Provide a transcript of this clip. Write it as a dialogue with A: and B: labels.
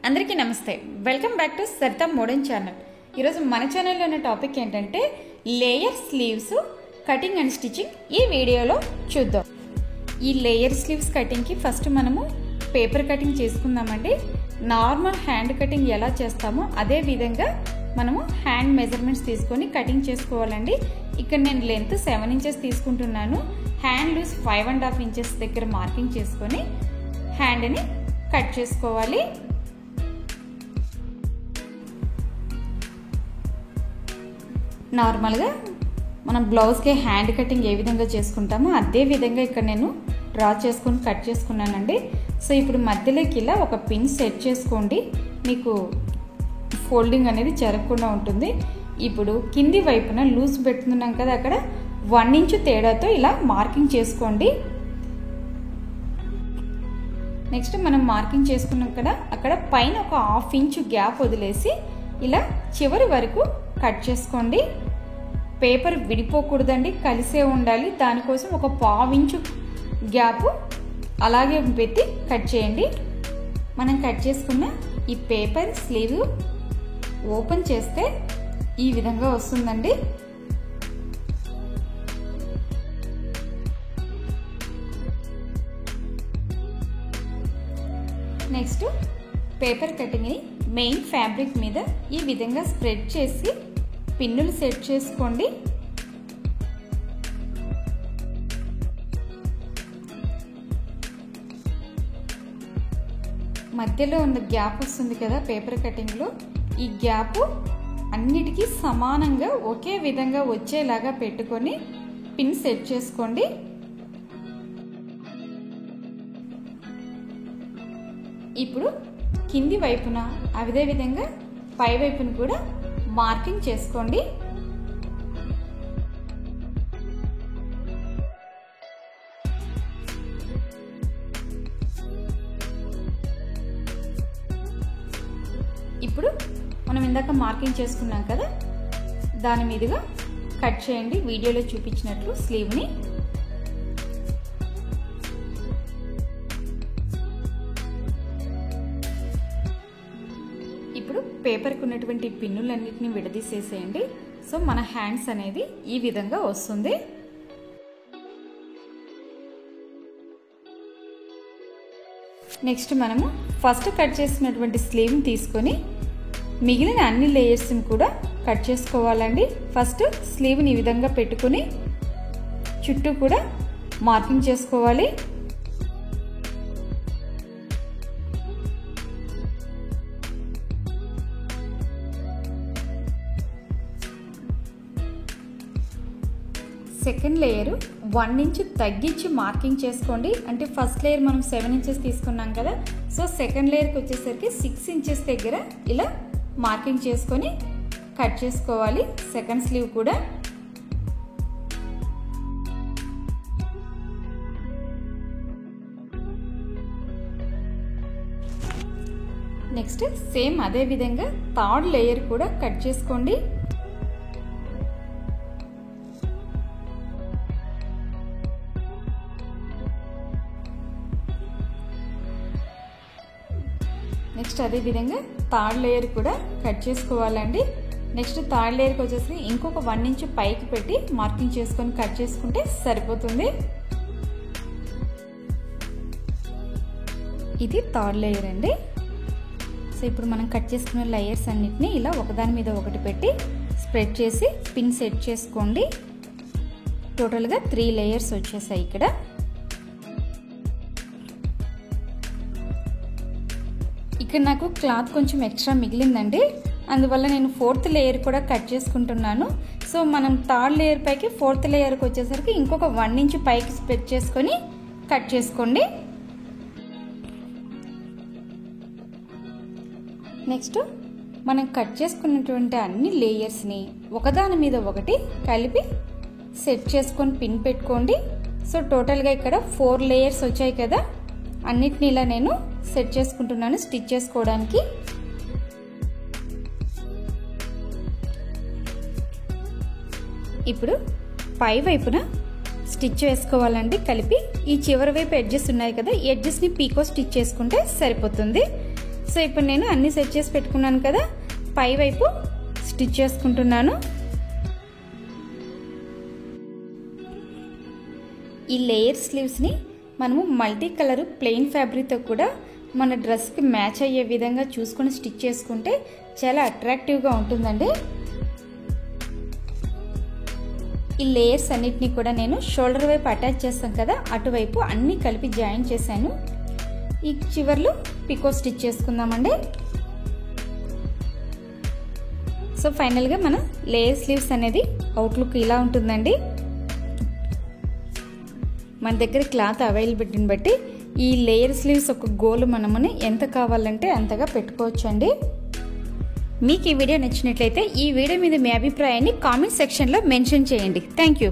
A: అందరికీ నమస్తే welcome back to Sarita modern channel. ఈరోజు మన ఛానల్లో ఉన్న టాపిక్ ఏంటంటే layer sleeves cutting and stitching. ఈ వీడియోలో చూద్దాం। ఈ లేయర్ స్లీవ్స్ కటింగ్ కి ఫస్ట్ మనము పేపర్ కటింగ్ చేసుకుందామండి। నార్మల్ హ్యాండ్ కటింగ్ ఎలా చేస్తామో అదే విధంగా మనము హ్యాండ్ మెజర్మెంట్స్ తీసుకొని కటింగ్ చేసుకోవాలండి। ఇక్కడ నేను లెంత్ 7 ఇంచెస్ తీసుకుంటున్నాను। హ్యాండ్ లూజ్ 5.5 ఇంచెస్ దగ్గర మార్కింగ్ చేసుకొని హ్యాండ్ ని కట్ చేసుకోవాలి। నార్మల్ గా మనం బ్లౌజ్ కి హ్యాండ్ కటింగ్ ఏ విధంగా చేసుకుంటామో అదే విధంగా ఇక్కడ నేను డ్రా చేసుకొని కట్ చేసుకున్నానండి। సో ఇప్పుడు మధ్యలోకి ఇలా ఒక పిన్ సెట్ చేసుకోండి, మీకు ఫోల్డింగ్ అనేది జరగకుండా ఉంటుంది। ఇప్పుడు కింది వైపున లూజ్ పెట్టుకున్నాం కదా, అక్కడ 1 ఇంచ్ తేడాతో ఇలా మార్కింగ్ చేసుకోండి। నెక్స్ట్ మనం మార్కింగ్ చేసుకున్నాం కదా, అక్కడ పైన ఒక 1/2 ఇంచ్ గ్యాప్ వదిలేసి ఇలా చివరి వరకు కట్ చేసుకోండి। పేపర్ విడిపోకూడదండి, కలిసే ఉండాలి, దానికోసం ఒక 1/2 ఇంచ్ గ్యాప్ అలాగే పెట్టి కట్ చేయండి। మనం కట్ చేసుకున్న ఈ పేపర్ స్లీవ్ ఓపెన్ చేస్తే ఈ విధంగా వస్తుందండి। నెక్స్ట్ పేపర్ కటింగ్ని మెయిన్ ఫ్యాబ్రిక్ మీద ఈ విధంగా స్ప్రెడ్ చేసి పిన్నులు సెట్ చేసుకోండి। మధ్యలో ఉన్న గ్యాప్ వస్తుంది కదా పేపర్ కటింగ్లో, ఈ గ్యాప్ అన్నిటికీ సమానంగా ఒకే విధంగా వచ్చేలాగా పెట్టుకొని పిన్ సెట్ చేసుకోండి। ఇప్పుడు కింది వైపున అదే విధంగా పై వైపున కూడా మార్కింగ్ చేసుకోండి। ఇప్పుడు మనం ఇందాక మార్కింగ్ చేసుకున్నాం కదా, దాని మీదుగా కట్ చేయండి వీడియోలో చూపించినట్లు స్లీవ్ని। ఇప్పుడు పేపర్కి ఉన్నటువంటి పిన్నులన్నిటిని విడదీసేసేయండి। సో మన హ్యాండ్స్ అనేది ఈ విధంగా వస్తుంది। నెక్స్ట్ మనము ఫస్ట్ కట్ చేసినటువంటి స్లీవ్ని తీసుకొని మిగిలిన అన్ని లేయర్స్ని కూడా కట్ చేసుకోవాలండి। ఫస్ట్ స్లీవ్ని ఈ విధంగా పెట్టుకొని చుట్టూ కూడా మార్కింగ్ చేసుకోవాలి। సెకండ్ లేయర్ 1 ఇంచ్ తగ్గించి మార్కింగ్ చేసుకోండి। అంటే ఫస్ట్ లేయర్ మనం 7 ఇంచెస్ తీసుకున్నాం కదా, సో సెకండ్ లేయర్కి వచ్చేసరికి 6 ఇంచెస్ దగ్గర ఇలా మార్కింగ్ చేసుకొని కట్ చేసుకోవాలి సెకండ్ స్లీవ్ కూడా। నెక్స్ట్ సేమ్ అదే విధంగా థర్డ్ లేయర్ కూడా కట్ చేసుకోండి। నెక్స్ట్ అదే విధంగా థర్డ్ లేయర్ కూడా కట్ చేసుకోవాలండి। నెక్స్ట్ థర్డ్ లేయర్కి వచ్చేసి ఇంకొక 1 ఇంచ్ పైకి పెట్టి మార్కింగ్ చేసుకొని కట్ చేసుకుంటే సరిపోతుంది। ఇది థర్డ్ లేయర్ అండి। సో ఇప్పుడు మనం కట్ చేసుకున్న లేయర్స్ అన్నిటిని ఇలా ఒకదాని మీద ఒకటి పెట్టి స్ప్రెడ్ చేసి పిన్ సెట్ చేసుకోండి। టోటల్గా 3 లేయర్స్ వచ్చేసాయి ఇక్కడ। ఇక్కడ నాకు క్లాత్ కొంచెం ఎక్స్ట్రా మిగిలిందండి, అందువల్ల నేను 4th లేయర్ కూడా కట్ చేసుకుంటున్నాను। సో మనం థర్డ్ లేయర్ పైకి 4th లేయర్కి వచ్చేసరికి ఇంకొక 1 ఇంచ్ పైకి స్ప్రెడ్ చేసుకొని కట్ చేసుకోండి। నెక్స్ట్ మనం కట్ చేసుకున్నటువంటి అన్ని లేయర్స్ని ఒకదాని మీద ఒకటి కలిపి సెట్ చేసుకొని పిన్ పెట్టుకోండి। సో టోటల్గా ఇక్కడ 4 లేయర్స్ వచ్చాయి కదా, అన్నిటిని ఇలా నేను సెట్ చేసుకుంటున్నాను స్టిచ్ చేసుకోవడానికి। ఇప్పుడు పై వైపున స్టిచ్ వేసుకోవాలండి కలిపి। ఈ చివరి వైపు ఎడ్జెస్ ఉన్నాయి కదా, ఈ ఎడ్జెస్ని పీకో స్టిచ్ చేసుకుంటే సరిపోతుంది। సో ఇప్పుడు నేను అన్ని సెట్ చేసి పెట్టుకున్నాను కదా, పై వైపు స్టిచ్ చేసుకుంటున్నాను. ఈ లేయర్ స్లీవ్స్ని మనము మల్టీ కలర్ ప్లెయిన్ ఫ్యాబ్రిక్తో కూడా మన డ్రెస్కి మ్యాచ్ అయ్యే విధంగా చూసుకొని స్టిచ్ చేసుకుంటే చాలా అట్రాక్టివ్గా ఉంటుందండి. ఈ లేయర్స్ అన్నిటినీ కూడా నేను షోల్డర్ వైపు అటాచ్ చేస్తాం కదా, అటువైపు అన్నీ కలిపి జాయిన్ చేశాను. ఈ చివర్లో పికో స్టిచ్ చేసుకుందామండి. సో ఫైనల్గా మన లేయర్ స్లీవ్స్ అనేది అవుట్లుక్ ఇలా ఉంటుందండి. మన దగ్గర క్లాత్ అవైలబిలిటీని బట్టి ఈ లేయర్ స్లీవ్స్ ఒక గోలు మనమని ఎంత కావాలంటే అంతగా పెట్టుకోవచ్చండి. మీకు ఈ వీడియో నచ్చినట్లయితే ఈ వీడియో మీద మీ అభిప్రాయాన్ని కామెంట్ సెక్షన్లో మెన్షన్ చేయండి. Thank you.